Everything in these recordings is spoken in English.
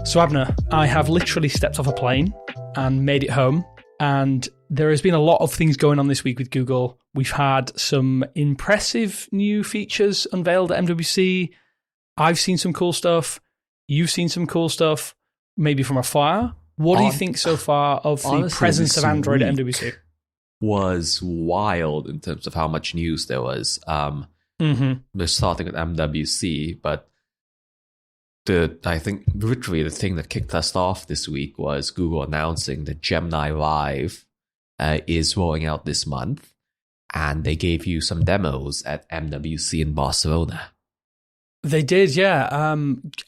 So Abner, I have literally stepped off a plane and made it home, and there has been a lot of things going on this week with Google. We've had some impressive new features unveiled at MWC. I've seen some cool stuff. You've seen some cool stuff, maybe from afar. What do you think so far of the presence of Android at MWC? Was wild in terms of how much news there was. They're starting at MWC, but I think literally the thing that kicked us off this week was Google announcing that Gemini Live is rolling out this month, and they gave you some demos at MWC in Barcelona. They did, yeah.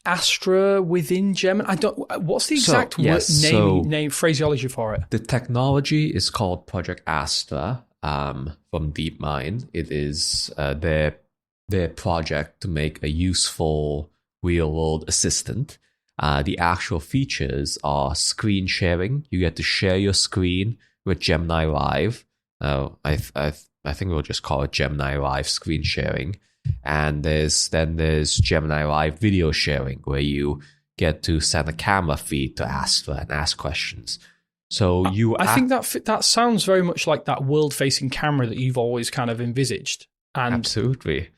Astra within Gemini. What's the exact name phraseology for it? The technology is called Project Astra from DeepMind. It is their project to make a useful real-world assistant. The actual features are screen sharing. You get to share your screen with Gemini Live. I think we'll just call it Gemini Live screen sharing. And there's Gemini Live video sharing, where you get to send a camera feed to Astra and ask questions. So I think that sounds very much like that world-facing camera that you've always kind of envisaged. And absolutely.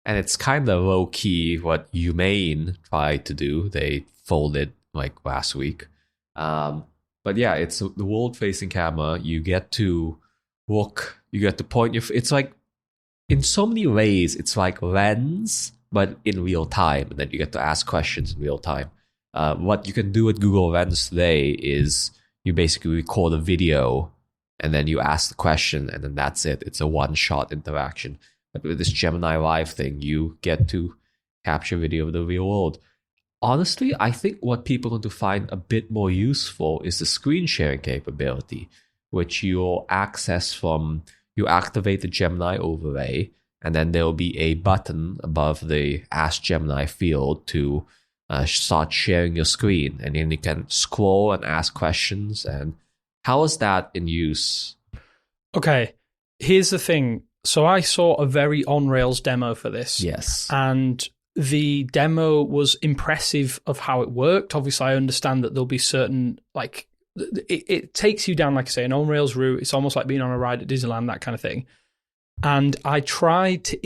And it's kind of low-key what Humane tried to do. They folded like last week. But yeah, it's the world-facing camera. You get to look, you get to point your... It's like, in so many ways, it's like Lens, but in real time. And then you get to ask questions in real time. What you can do with Google Lens today is you basically record a video, and then you ask the question, and then that's it. It's a one-shot interaction. But with this Gemini Live thing, you get to capture video of the real world. Honestly, I think what people are going to find a bit more useful is the screen sharing capability, which you'll access from... You activate the Gemini overlay, and then there'll be a button above the Ask Gemini field to start sharing your screen. And then you can scroll and ask questions. And how is that in use? Okay, here's the thing. So I saw a very on-rails demo for this. Yes. And the demo was impressive of how it worked. Obviously, I understand that there'll be certain, like... It takes you down, like I say, an on-rails route. It's almost like being on a ride at Disneyland, that kind of thing. And I tried to,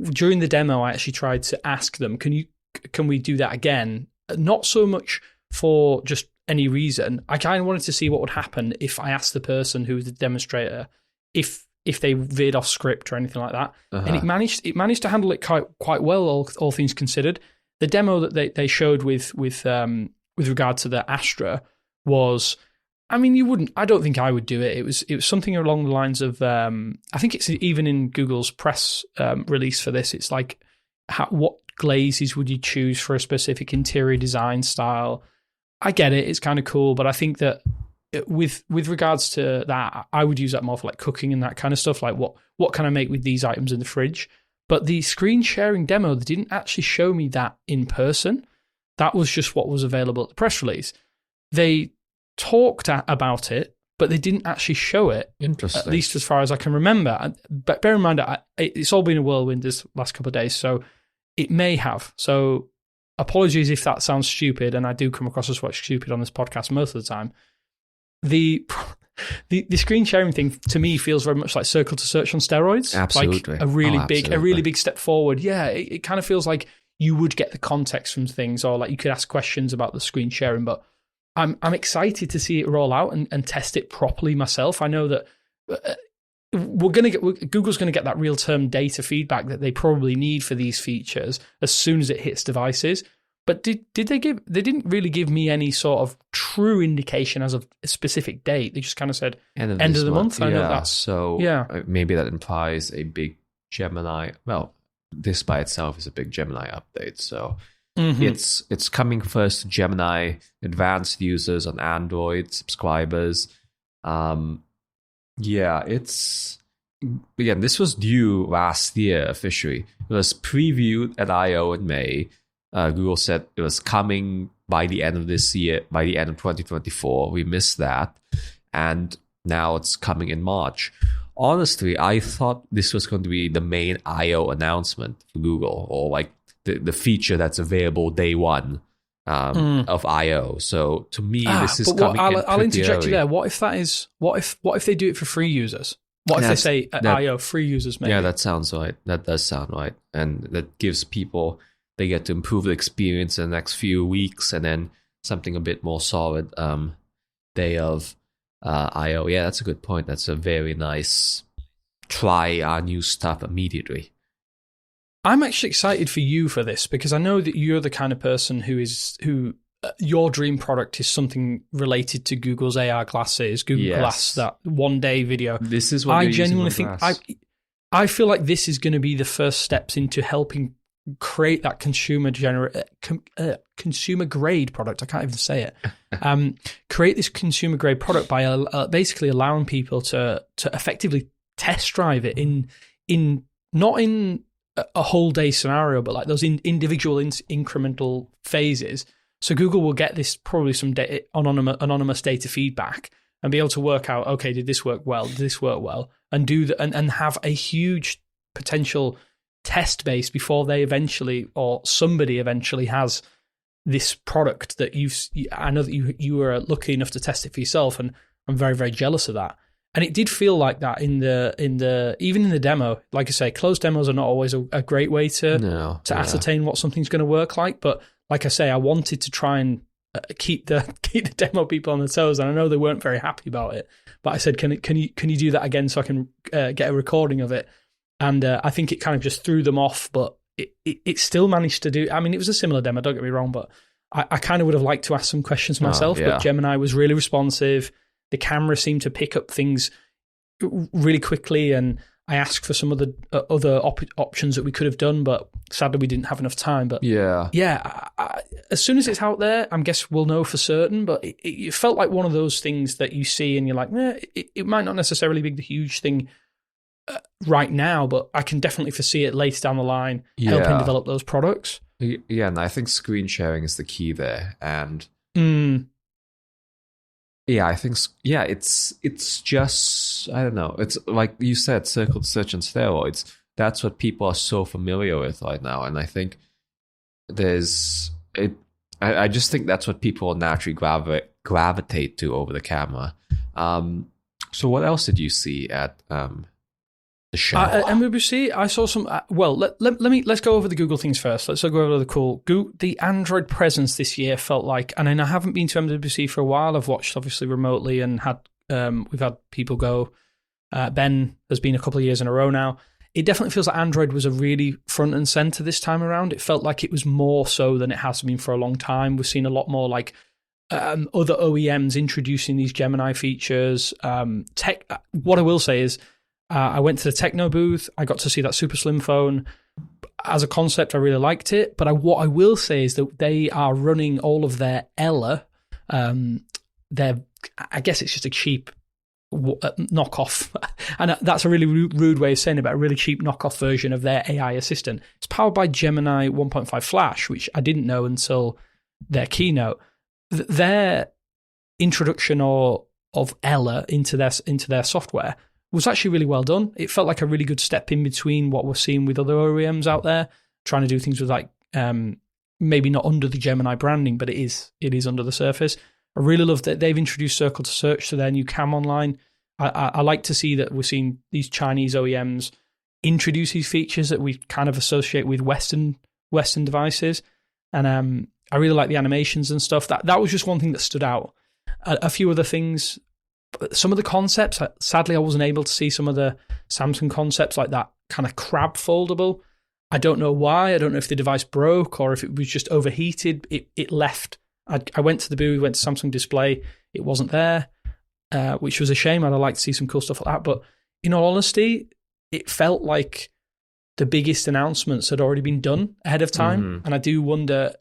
during the demo, I actually tried to ask them, can we do that again? Not so much for just any reason. I kind of wanted to see what would happen if I asked the person who was the demonstrator if they veered off script or anything like that. And it managed to handle it quite well, all things considered. The demo that they showed with regard to the Astra was, I mean, I don't think I would do it. It was something along the lines of, I think it's even in Google's press release for this. It's like, what glazes would you choose for a specific interior design style? I get it. It's kind of cool, but I think that with regards to that, I would use that more for like cooking and that kind of stuff. Like what can I make with these items in the fridge? But the screen sharing demo, they didn't actually show me that in person. That was just what was available at the press release. They talked about it, but they didn't actually show it. Interesting. At least as far as I can remember. But bear in mind, it's all been a whirlwind this last couple of days, so it may have. So apologies if that sounds stupid, and I do come across as quite stupid on this podcast most of the time. The screen sharing thing to me feels very much like Circle to Search on steroids. Absolutely. Like a really big step forward. Yeah, it kind of feels like you would get the context from things, or like you could ask questions about the screen sharing, but I'm excited to see it roll out and test it properly myself. I know that Google's going to get that real-time data feedback that they probably need for these features as soon as it hits devices. But did they didn't really give me any sort of true indication as of a specific date. They just kind of said end of the month. Yeah, I know that's so maybe that implies a big Gemini. Well, this by itself is a big Gemini update, so. Mm-hmm. It's coming first to Gemini advanced users on Android subscribers. This was due last year officially. It was previewed at I/O in May. Google said it was coming by the end of this year, by the end of 2024. We missed that, and now it's coming in March. Honestly, I thought this was going to be the main I/O announcement for Google, or like the feature that's available day one of I/O. So to me, this is coming in I'll interject early. you there. What if that is? What if they do it for free users? What if they say I/O free users? Maybe. Yeah, that sounds right. That does sound right, and that gives people, they get to improve the experience in the next few weeks, and then something a bit more solid day of I/O. Yeah, that's a good point. That's a very nice try our new stuff immediately. I'm actually excited for you for this because I know that you're the kind of person who your dream product is something related to Google's AR glasses, Google Glass, that one-day video. This is what I genuinely think. I feel like this is going to be the first steps into helping create that consumer grade product. I can't even say it. Create this consumer grade product by basically allowing people to effectively test drive it in not in a whole day scenario, but like those individual incremental phases. So Google will get this probably some anonymous data feedback and be able to work out, okay, did this work well? Did this work well? And and have a huge potential test base before they eventually, or somebody eventually has this product that I know that you were lucky enough to test it for yourself, and I'm very, very jealous of that. And it did feel like that in the even in the demo. Like I say, closed demos are not always a great way to ascertain what something's going to work like. But like I say, I wanted to try and keep the demo people on their toes, and I know they weren't very happy about it. But I said, can you do that again so I can get a recording of it? And I think it kind of just threw them off, but it still managed to do. I mean, it was a similar demo. Don't get me wrong, but I kind of would have liked to ask some questions myself. But Gemini was really responsive. The camera seemed to pick up things really quickly, and I asked for some of the other options that we could have done, but sadly we didn't have enough time. But as soon as it's out there, I guess we'll know for certain. But it felt like one of those things that you see and you're like, it might not necessarily be the huge thing right now, but I can definitely foresee it later down the line, helping develop those products. Yeah, and I think screen sharing is the key there, and. Yeah, I think, it's just, I don't know. It's like you said, circle search and steroids. That's what people are so familiar with right now. And I think I just think that's what people naturally gravitate to over the camera. So what else did you see at the show? At MWC, I saw some. Let's go over the Google things first. Let's go over the Android presence this year felt like, and I haven't been to MWC for a while. I've watched obviously remotely and we've had people go. Ben has been a couple of years in a row now. It definitely feels like Android was a really front and center this time around. It felt like it was more so than it has been for a long time. We've seen a lot more like other OEMs introducing these Gemini features. What I will say is, I went to the Techno booth. I got to see that super slim phone. As a concept, I really liked it. But what I will say is that they are running all of their Ella. I guess it's just a cheap knockoff. And that's a really rude way of saying it, but a really cheap knockoff version of their AI assistant. It's powered by Gemini 1.5 Flash, which I didn't know until their keynote. Their introduction of Ella into their software was actually really well done. It felt like a really good step in between what we're seeing with other OEMs out there, trying to do things with like maybe not under the Gemini branding, but it is under the surface. I really love that they've introduced Circle to Search to their new cam online. I like to see that we're seeing these Chinese OEMs introduce these features that we kind of associate with Western devices. And I really like the animations and stuff. That was just one thing that stood out. A few other things. Some of the concepts, sadly, I wasn't able to see some of the Samsung concepts, like that kind of crab foldable. I don't know why. I don't know if the device broke or if it was just overheated. It left. I went to the booth, went to Samsung Display. It wasn't there, which was a shame. I'd like to see some cool stuff like that. But in all honesty, it felt like the biggest announcements had already been done ahead of time. Mm-hmm. And I do wonder,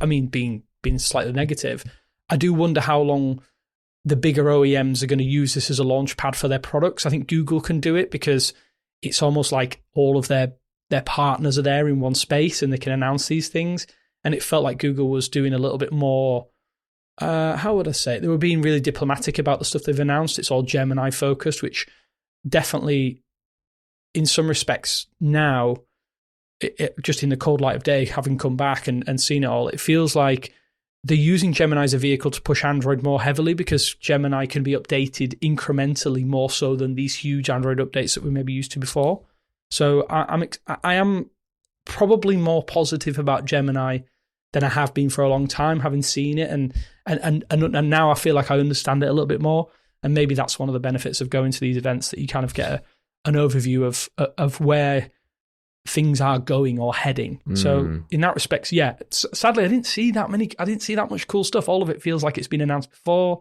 I mean, being slightly negative, I do wonder how long the bigger OEMs are going to use this as a launch pad for their products. I think Google can do it because it's almost like all of their partners are there in one space and they can announce these things. And it felt like Google was doing a little bit more, how would I say it? They were being really diplomatic about the stuff they've announced. It's all Gemini focused, which definitely, in some respects now, just in the cold light of day, having come back and seen it all, it feels like they're using Gemini as a vehicle to push Android more heavily because Gemini can be updated incrementally more so than these huge Android updates that we maybe used to before. So I am probably more positive about Gemini than I have been for a long time, having seen it, and now I feel like I understand it a little bit more. And maybe that's one of the benefits of going to these events, that you kind of get an overview of where things are going or heading. So in that respect, yeah. Sadly, I didn't see that much cool stuff. All of it feels like it's been announced before,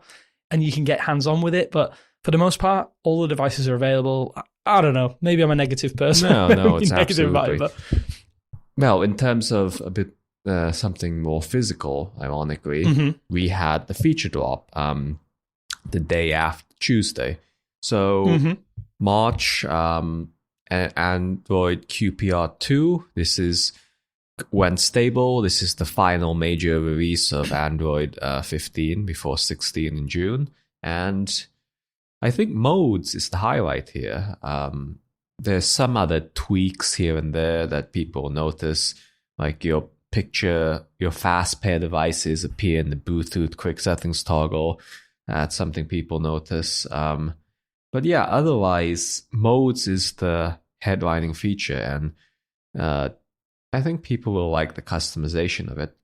and you can get hands on with it. But for the most part, all the devices are available. I don't know. Maybe I'm a negative person. No, it's negative absolutely. about it, but. Well, in terms of a bit something more physical, ironically, we had the feature drop the day after Tuesday. So March, Android QPR2. This is when stable. This is the final major release of Android 15 before 16 in June. And I think modes is the highlight here. There's some other tweaks here and there that people notice, like your fast pair devices appear in the Bluetooth quick settings toggle. That's something people notice. But yeah, otherwise, modes is the headlining feature, and I think people will like the customization of it.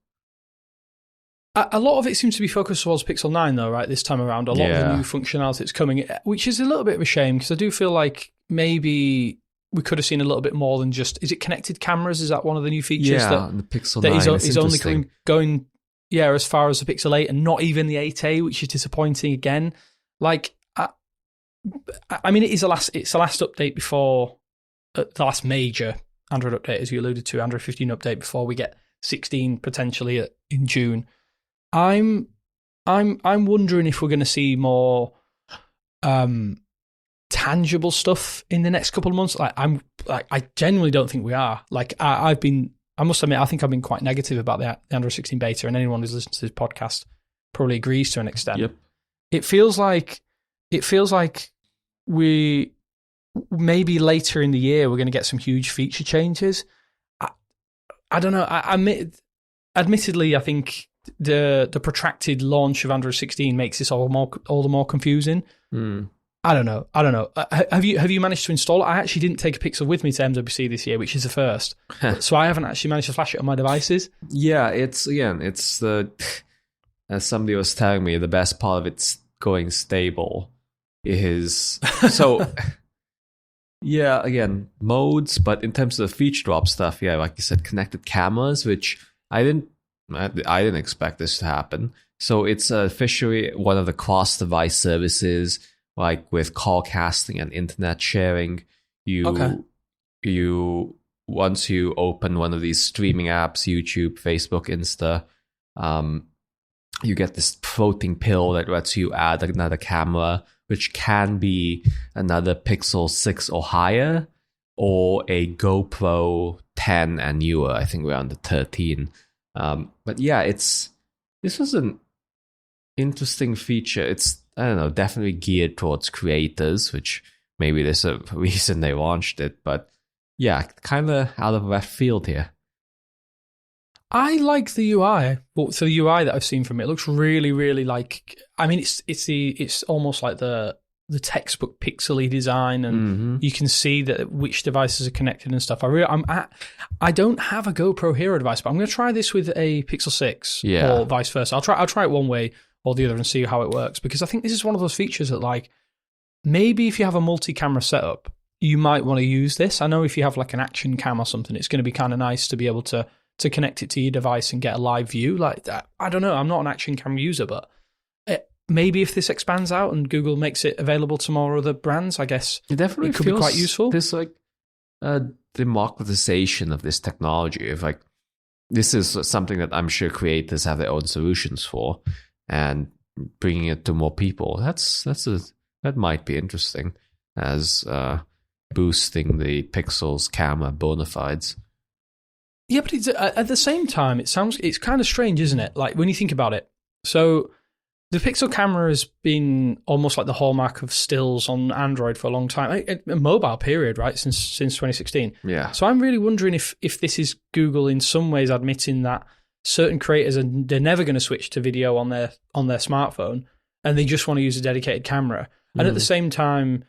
A lot of it seems to be focused towards Pixel 9, though, right, this time around. A lot of the new functionality that's coming, which is a little bit of a shame, because I do feel like maybe we could have seen a little bit more than just... Is it connected cameras? Is that one of the new features? Yeah, the Pixel 9 is only going as far as the Pixel 8 and not even the 8A, which is disappointing again. Like, I mean, it's the last update before... the last major Android update, as you alluded to, Android 15 update, before we get 16 potentially in June. I'm wondering if we're going to see more tangible stuff in the next couple of months. I genuinely don't think we are. Like I must admit, I think I've been quite negative about the Android 16 beta, and anyone who's listened to this podcast probably agrees to an extent. Yep. It feels like we maybe later in the year we're going to get some huge feature changes. I don't know. Admittedly, I think the protracted launch of Android 16 makes this all the more confusing. I don't know. Have you managed to install it? I actually didn't take a Pixel with me to MWC this year, which is the first. So I haven't actually managed to flash it on my devices. Yeah, it's the, as somebody was telling me, the best part of it's going stable is so. Yeah, again, modes, but in terms of the feature drop stuff, yeah, like you said, connected cameras, which I didn't expect this to happen. So it's officially one of the cross-device services, like with call casting and internet sharing. You once you open one of these streaming apps, YouTube, Facebook, Insta, you get this floating pill that lets you add another camera, which can be another Pixel 6 or higher, or a GoPro 10 and newer. I think we're on the 13. But yeah, this was an interesting feature. It's, I don't know, definitely geared towards creators, which maybe there's a reason they launched it. But yeah, kind of out of left field here. I like the UI. But the UI that I've seen from it looks really, really like. I mean, it's almost like the textbook pixely design, and you can see that which devices are connected and stuff. I don't have a GoPro Hero device, but I'm going to try this with a Pixel 6 or vice versa. I'll try it one way or the other and see how it works, because I think this is one of those features that, like, maybe if you have a multi-camera setup, you might want to use this. I know if you have like an action cam or something, it's going to be kind of nice to be able to connect it to your device and get a live view like that. I don't know. I'm not an action cam user, but maybe if this expands out and Google makes it available to more other brands, I guess it definitely could be quite useful. There's like a democratization of this technology. Of like, this is something that I'm sure creators have their own solutions for, and bringing it to more people. That might be interesting as boosting the Pixel's camera bona fides. Yeah, but at the same time, it's kind of strange, isn't it? Like when you think about it. So The Pixel camera has been almost like the hallmark of stills on Android for a long time, a mobile period, right? Since 2016. Yeah. So I'm really wondering if this is Google in some ways admitting that certain creators they're never going to switch to video on their smartphone, and they just want to use a dedicated camera. And at the same time,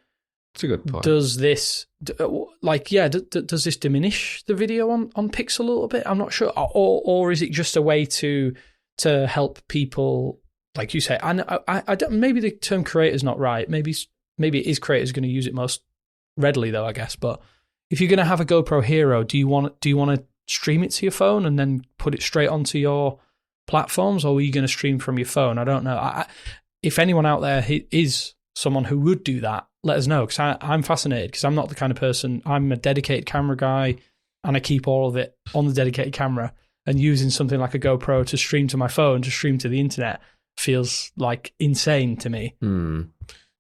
it's a good point. Does this does this diminish the video on Pixel a little bit? I'm not sure, or is it just a way to help people? Like you say, and I don't. Maybe the term creator is not right. Maybe it is creators going to use it most readily, though. I guess. But if you're going to have a GoPro Hero, do you want to stream it to your phone and then put it straight onto your platforms, or are you going to stream from your phone? I don't know. If anyone out there is someone who would do that, let us know, because I'm fascinated. Because I'm not the kind of person. I'm a dedicated camera guy, and I keep all of it on the dedicated camera. And using something like a GoPro to stream to my phone, to stream to the internet, feels like insane to me.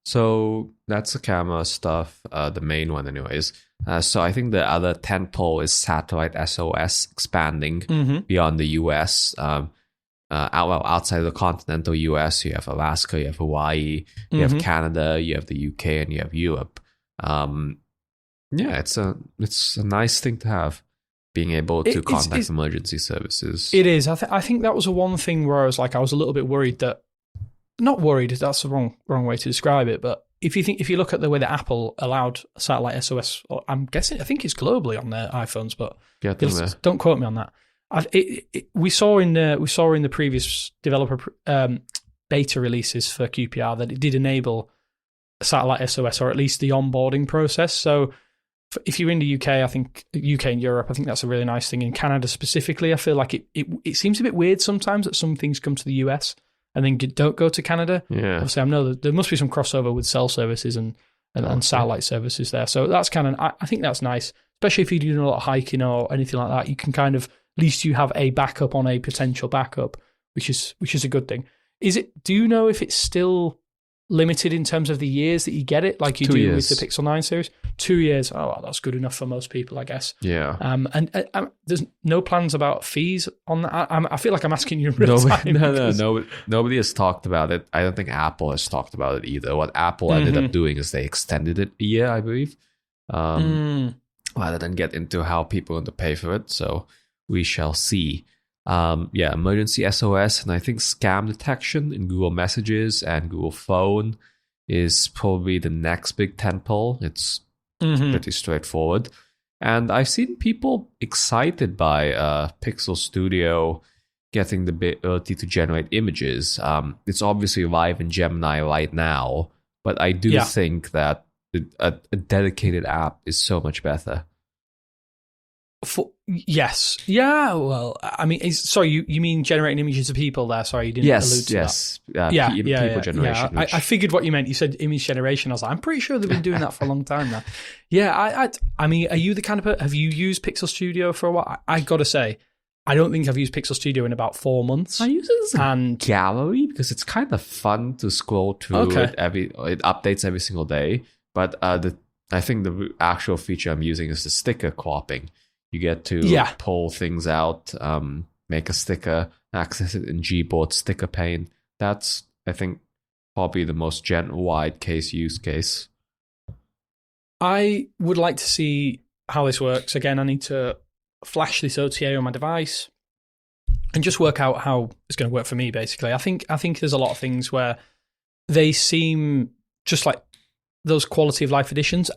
So that's the camera stuff, the main one anyways. So I think the other tentpole is satellite SOS expanding beyond the US. Outside of the continental US, you have Alaska, you have Hawaii, you have Canada, you have the UK, and you have Europe. It's a nice thing to have. Being able to contact emergency services. It is. I think that was the one thing where I was a little bit worried that, not worried, that's the wrong way to describe it, but if you look at the way that Apple allowed satellite SOS, I think it's globally on their iPhones, but don't quote me on that. We saw in the previous developer beta releases for QPR that it did enable satellite SOS, or at least the onboarding process. So if you're in the UK, I think UK and Europe, I think that's a really nice thing. In Canada specifically, I feel like it seems a bit weird sometimes that some things come to the US and then don't go to Canada. Yeah. Obviously, I know that there must be some crossover with cell services and satellite services there. So that's I think that's nice, especially if you're doing a lot of hiking or anything like that. You can kind of, at least you have a backup on a potential backup, which is a good thing. Do you know if it's still limited in terms of the years that you get it, like you 2 do years. with the Pixel 9 series? 2 years. Oh, well, that's good enough for most people, I guess. Yeah. And there's no plans about fees on that. I feel like I'm asking you in real time. No, nobody has talked about it. I don't think Apple has talked about it either. What Apple ended up doing is they extended it a year, I believe, rather than get into how people are going to pay for it. So we shall see. Emergency SOS and I think scam detection in Google Messages and Google Phone is probably the next big tentpole. It's pretty straightforward. And I've seen people excited by Pixel Studio getting the ability to generate images. It's obviously live in Gemini right now, but I do think that a dedicated app is so much better. Yes. Yeah, well, I mean, you mean generating images of people there? Sorry, you didn't allude to that. People generation. Yeah. I figured what you meant. You said image generation. I was like, I'm pretty sure they've been doing that for a long time now. Yeah, I mean, are you the kind of have you used Pixel Studio for a while? I got to say, I don't think I've used Pixel Studio in about 4 months. I use it as a gallery because it's kind of fun to scroll through it. It updates every single day. But I think the actual feature I'm using is the sticker cropping. You get to pull things out, make a sticker, access it in Gboard sticker pane. That's, I think, probably the most wide use case. I would like to see how this works. Again, I need to flash this OTA on my device and just work out how it's going to work for me, basically. I think there's a lot of things where they seem just like those quality of life additions.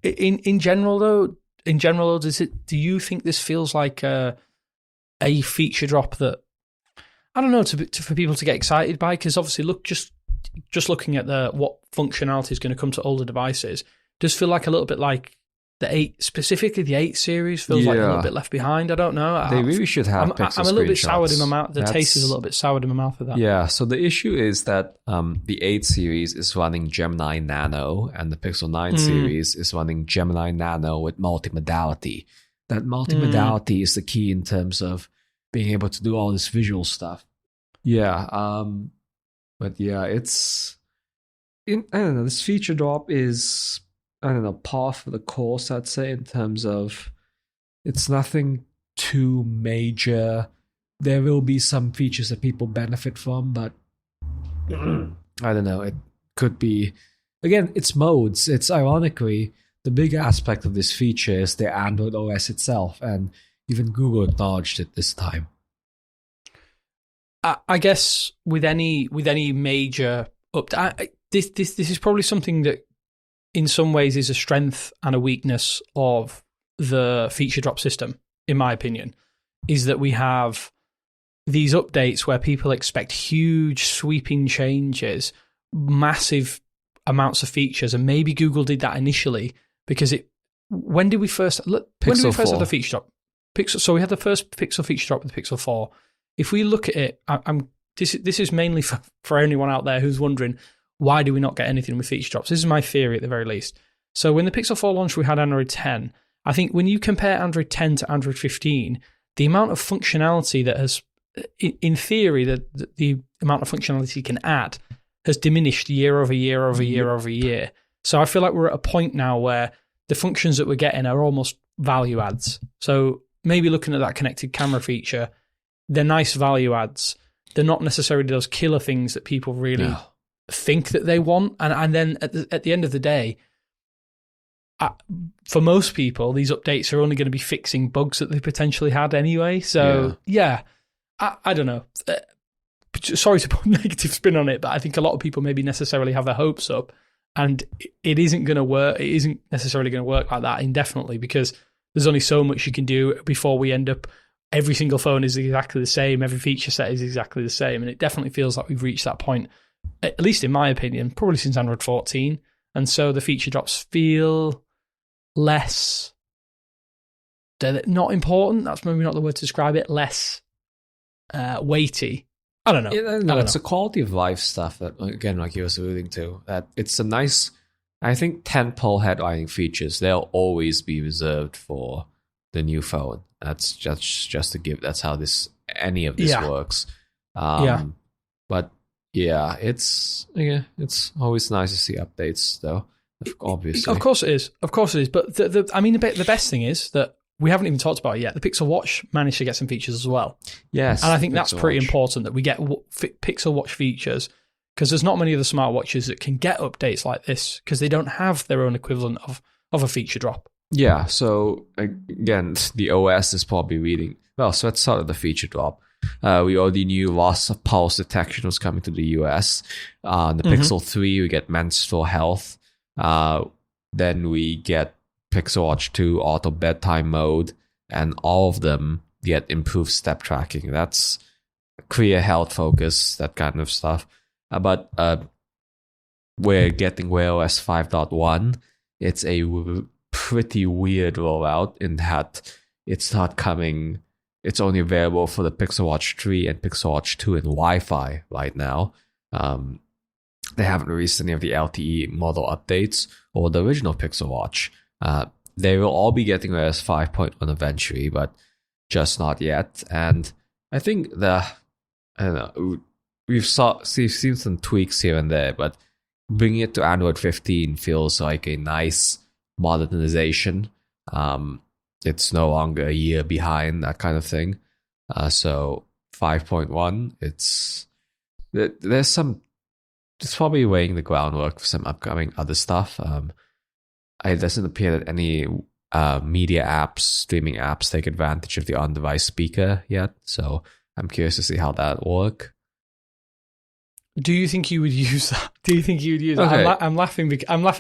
In general, though, do you think this feels like a feature drop that, I don't know, for people to get excited by? Because obviously, just looking at what functionality is going to come to older devices, does feel like a little bit like the 8, specifically the 8 series feels like a little bit left behind. I don't know. They really should have Pixel I'm a little bit soured in my mouth. The taste is a little bit soured in my mouth with that. Yeah, so the issue is that the 8 series is running Gemini Nano and the Pixel 9 series is running Gemini Nano with multimodality. That multimodality is the key in terms of being able to do all this visual stuff. Yeah, but yeah, it's... I don't know, this feature drop is... par for the course, I'd say, in terms of it's nothing too major. There will be some features that people benefit from, but I don't know. It could be, again, it's modes. It's ironically, the big aspect of this feature is the Android OS itself, and even Google acknowledged it this time. I guess with any major update, this is probably something that in some ways is a strength and a weakness of the feature drop system, in my opinion, is that we have these updates where people expect huge sweeping changes, massive amounts of features, and maybe Google did that initially because when did we first have the feature drop? So we had the first Pixel feature drop with the Pixel 4. If we look at it, this is mainly for anyone out there who's wondering, why do we not get anything with feature drops? This is my theory at the very least. So when the Pixel 4 launched, we had Android 10. I think when you compare Android 10 to Android 15, the amount of functionality that has, in theory, the amount of functionality you can add has diminished year over year over year over year. So I feel like we're at a point now where the functions that we're getting are almost value adds. So maybe looking at that connected camera feature, they're nice value adds. They're not necessarily those killer things that people really think that they want. And then at the end of the day, for most people, these updates are only going to be fixing bugs that they potentially had anyway. So, I don't know. Sorry to put a negative spin on it, but I think a lot of people maybe necessarily have their hopes up, and it isn't going to work. It isn't necessarily going to work like that indefinitely because there's only so much you can do before we end up every single phone is exactly the same, every feature set is exactly the same, and it definitely feels like we've reached that point, at least in my opinion, probably since Android 14, and so the feature drops feel less, they're not important, that's maybe not the word to describe it, less weighty. I don't know. It's a quality of life stuff that, again, like you were alluding to, that it's a nice, I think, tentpole headlining features, they'll always be reserved for the new phone. That's just a give. That's how any of this works. But yeah, it's always nice to see updates, though. Obviously, of course it is. But the best thing is that we haven't even talked about it yet. The Pixel Watch managed to get some features as well. Yes, and I think that's pretty important that we get Pixel Watch features, because there's not many of the smartwatches that can get updates like this because they don't have their own equivalent of a feature drop. Yeah, so again, the OS is probably reading. Well, so let's start with the feature drop. We already knew loss of pulse detection was coming to the US. The Pixel 3, we get menstrual health. Then we get Pixel Watch 2 auto bedtime mode, and all of them get improved step tracking. That's clear health focus, that kind of stuff. But we're getting Wear OS 5.1. It's a pretty weird rollout in that it's not coming, it's only available for the Pixel Watch 3 and Pixel Watch 2 in Wi-Fi right now. They haven't released any of the LTE model updates or the original Pixel Watch. They will all be getting OS 5.1 eventually, but just not yet. And I think we've seen some tweaks here and there, but bringing it to Android 15 feels like a nice modernization. It's no longer a year behind, that kind of thing. So 5.1, it's probably laying the groundwork for some upcoming other stuff. It doesn't appear that any media apps, streaming apps, take advantage of the on-device speaker yet. So I'm curious to see how that will work. Do you think you would use that? Okay. I'm laughing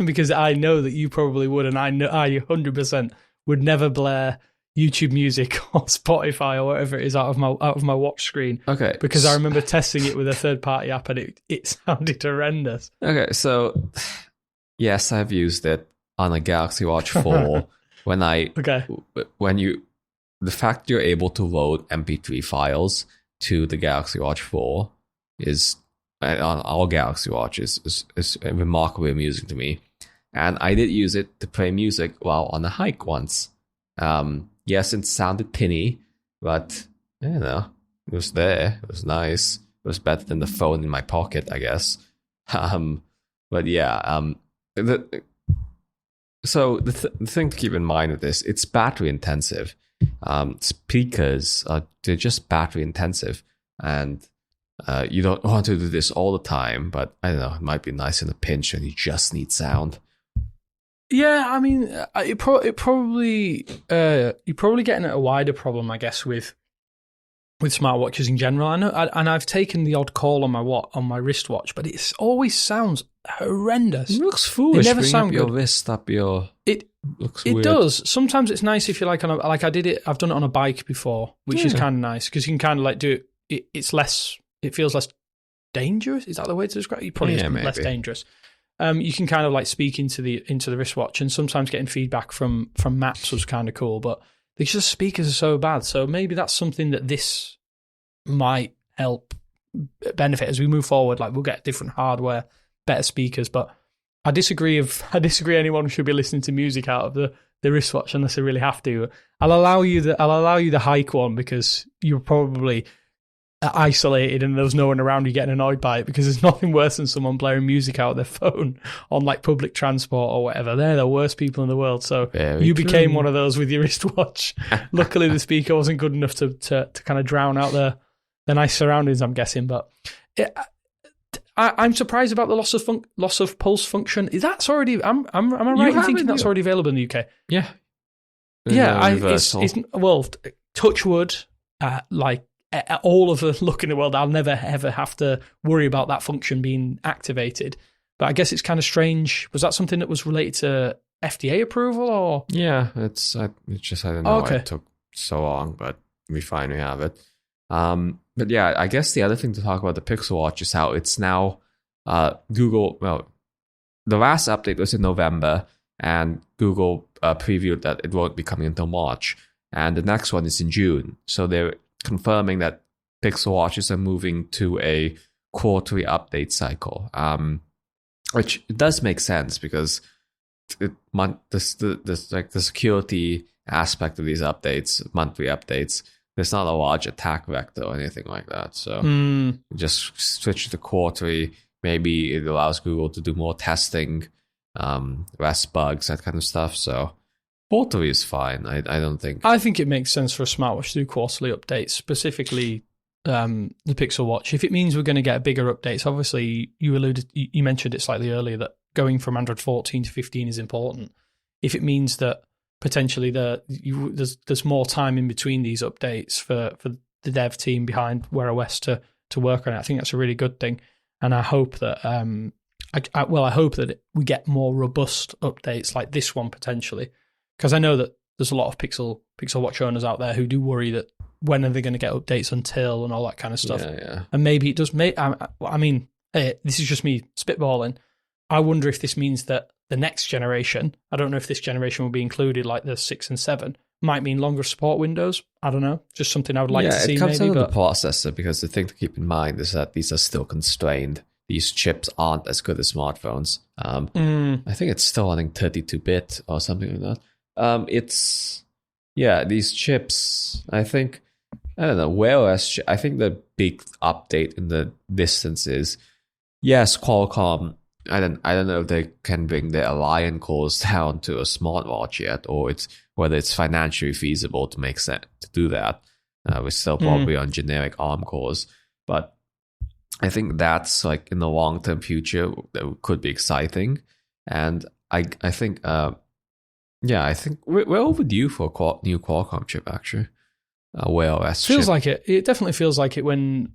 because I know that you probably would, and I know I 100% would never blare YouTube Music or Spotify or whatever it is out of my watch screen. Okay. Because I remember testing it with a third-party app, and it sounded horrendous. Okay, so yes, I've used it on a Galaxy Watch 4 the fact you're able to load MP3 files to the Galaxy Watch 4 is on our Galaxy Watch is remarkably amusing to me. And I did use it to play music while on a hike once. Yes, it sounded tinny, but it was there. It was nice. It was better than the phone in my pocket, I guess. But yeah, so the thing to keep in mind with this, it's battery intensive. Speakers they're just battery intensive, and You don't want to do this all the time, but I don't know, it might be nice in a pinch when you just need sound. Yeah, I mean, you're probably getting at a wider problem, I guess, with smartwatches in general. I know, and I've taken the odd call on my wristwatch, but it always sounds horrendous. It looks foolish. They never sound up your good. wrist, up your. It looks it weird. does. Sometimes it's nice if you're like I've done it on a bike before, which is kind of nice because you can kind of like do it. It's less. It feels less dangerous. Is that the way to describe it? It probably is less dangerous. You can kind of like speak into the wristwatch, and sometimes getting feedback from maps was kind of cool, but the speakers are so bad. So maybe that's something that this might help benefit as we move forward. Like we'll get different hardware, better speakers, but I disagree anyone should be listening to music out of the wristwatch unless they really have to. I'll allow you the hike one because you're probably isolated and there's no one around you getting annoyed by it, because there's nothing worse than someone blaring music out of their phone on like public transport or whatever. They're the worst people in the world. So you became one of those with your wristwatch. Luckily the speaker wasn't good enough to kind of drown out the nice surroundings, I'm guessing. But I'm surprised about the loss of pulse function. Is that's already? Am I right in thinking that's already available in the UK? Yeah. It's well, touch wood. Like all of the luck in the world, I'll never ever have to worry about that function being activated. But I guess it's kind of strange. Was that something that was related to FDA approval, or? Yeah, it's just I don't know why it took so long, but we finally have it. But yeah, I guess the other thing to talk about the Pixel Watch is how it's now Google. Well, the last update was in November, and Google previewed that it won't be coming until March, and the next one is in June. So they're confirming that Pixel Watches are moving to a quarterly update cycle, which does make sense because the security aspect of these updates, monthly updates, there's not a large attack vector or anything like that. So just switch to quarterly. Maybe it allows Google to do more testing, less bugs, that kind of stuff. So quarterly is fine. I don't think. I think it makes sense for a smartwatch to do quarterly updates, specifically the Pixel Watch. If it means we're going to get bigger updates, obviously you mentioned it slightly earlier that going from Android 14 to 15 is important. If it means that potentially there's more time in between these updates for the dev team behind Wear OS to work on it, I think that's a really good thing. And I hope that I hope that we get more robust updates like this one potentially, because I know that there's a lot of Pixel Watch owners out there who do worry that when are they going to get updates until and all that kind of stuff. Yeah. And maybe it does. I mean, this is just me spitballing. I wonder if this means that the next generation, I don't know if this generation will be included, like the 6 and 7, might mean longer support windows. I don't know. Just something I would like to see. It comes maybe, down to the processor, because the thing to keep in mind is that these are still constrained. These chips aren't as good as smartphones. I think it's still running 32-bit or something like that. These chips, I think, I don't know, Wear OS, I think the big update in the distance is, yes, Qualcomm, I don't know if they can bring their Alliant cores down to a smartwatch yet, or whether it's financially feasible to make sense to do that. We're still probably on generic ARM cores, but I think that's like in the long-term future that could be exciting. And I think, I think we're overdue for a new Qualcomm chip actually. Wear OS feels chip. like it. It definitely feels like it when.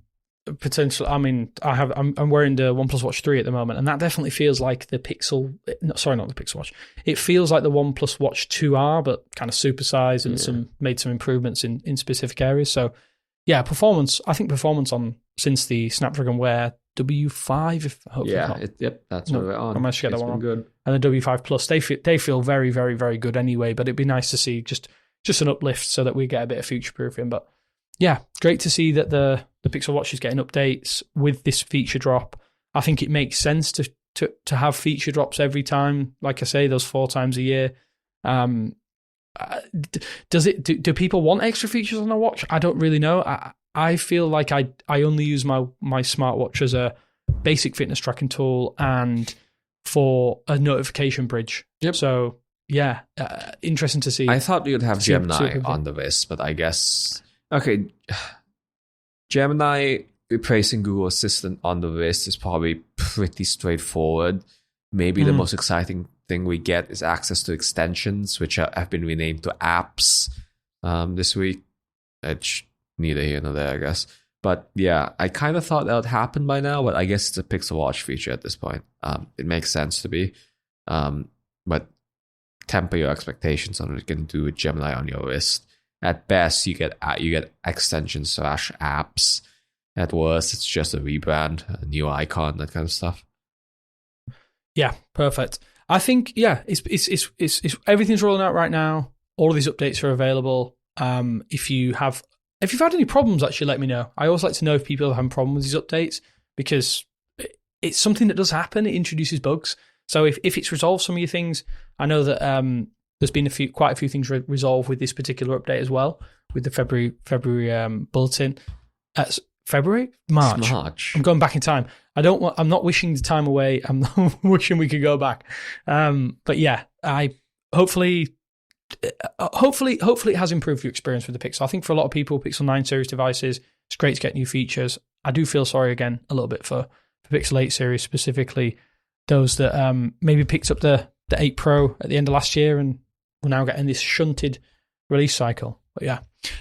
Potential. I mean, I'm wearing the OnePlus Watch 3 at the moment, and that definitely feels like the Pixel. Sorry, not the Pixel Watch. It feels like the OnePlus Watch 2R, but kind of supersized and made some improvements in specific areas. So, yeah, performance. I think performance since the Snapdragon Wear W5. That's what we're on. I managed to get that one on. Good. And the W5 Plus, they feel very, very, very good anyway. But it'd be nice to see just an uplift so that we get a bit of future proofing. But yeah, great to see that the Pixel Watch is getting updates with this feature drop. I think it makes sense to have feature drops every time. Like I say, those 4 times a year. Do people want extra features on a watch? I don't really know. I feel like I only use my smartwatch as a basic fitness tracking tool and for a notification bridge. Yep. So yeah, interesting to see. I thought you'd have Gemini on the list, but I guess okay. Gemini, replacing Google Assistant on the wrist is probably pretty straightforward. Maybe the most exciting thing we get is access to extensions, which have been renamed to apps this week. It's neither here nor there, I guess. But yeah, I kind of thought that would happen by now, but I guess it's a Pixel Watch feature at this point. It makes sense to be. But temper your expectations on what you can do with Gemini on your wrist. At best, you get extensions / apps. At worst, it's just a rebrand, a new icon, that kind of stuff. Yeah, perfect. I think it's everything's rolling out right now. All of these updates are available. If you've had any problems, actually let me know. I always like to know if people are having problems with these updates, because it's something that does happen. It introduces bugs. So if it's resolved some of your things, I know that there's been quite a few things resolved with this particular update as well, with the February bulletin. March. I'm going back in time. I'm not wishing the time away. I'm not wishing we could go back. But yeah, hopefully it has improved your experience with the Pixel. I think for a lot of people, Pixel 9 series devices, it's great to get new features. I do feel sorry again a little bit for Pixel 8 series, specifically those that maybe picked up the 8 Pro at the end of last year and we're now getting this shunted release cycle. But yeah,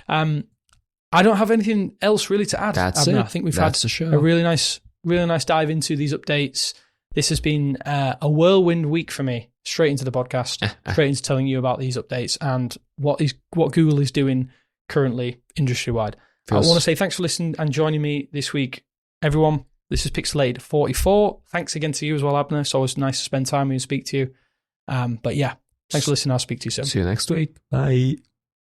I don't have anything else really to add. That's it. I think we've had a really nice dive into these updates. This has been a whirlwind week for me, straight into the podcast, straight into telling you about these updates and what Google is doing currently industry-wide. I want to say thanks for listening and joining me this week, everyone. This is Pixelated 44. Thanks again to you as well, Abner. It's always nice to spend time with you and speak to you. But yeah, thanks for listening. I'll speak to you soon. See you next week. Bye.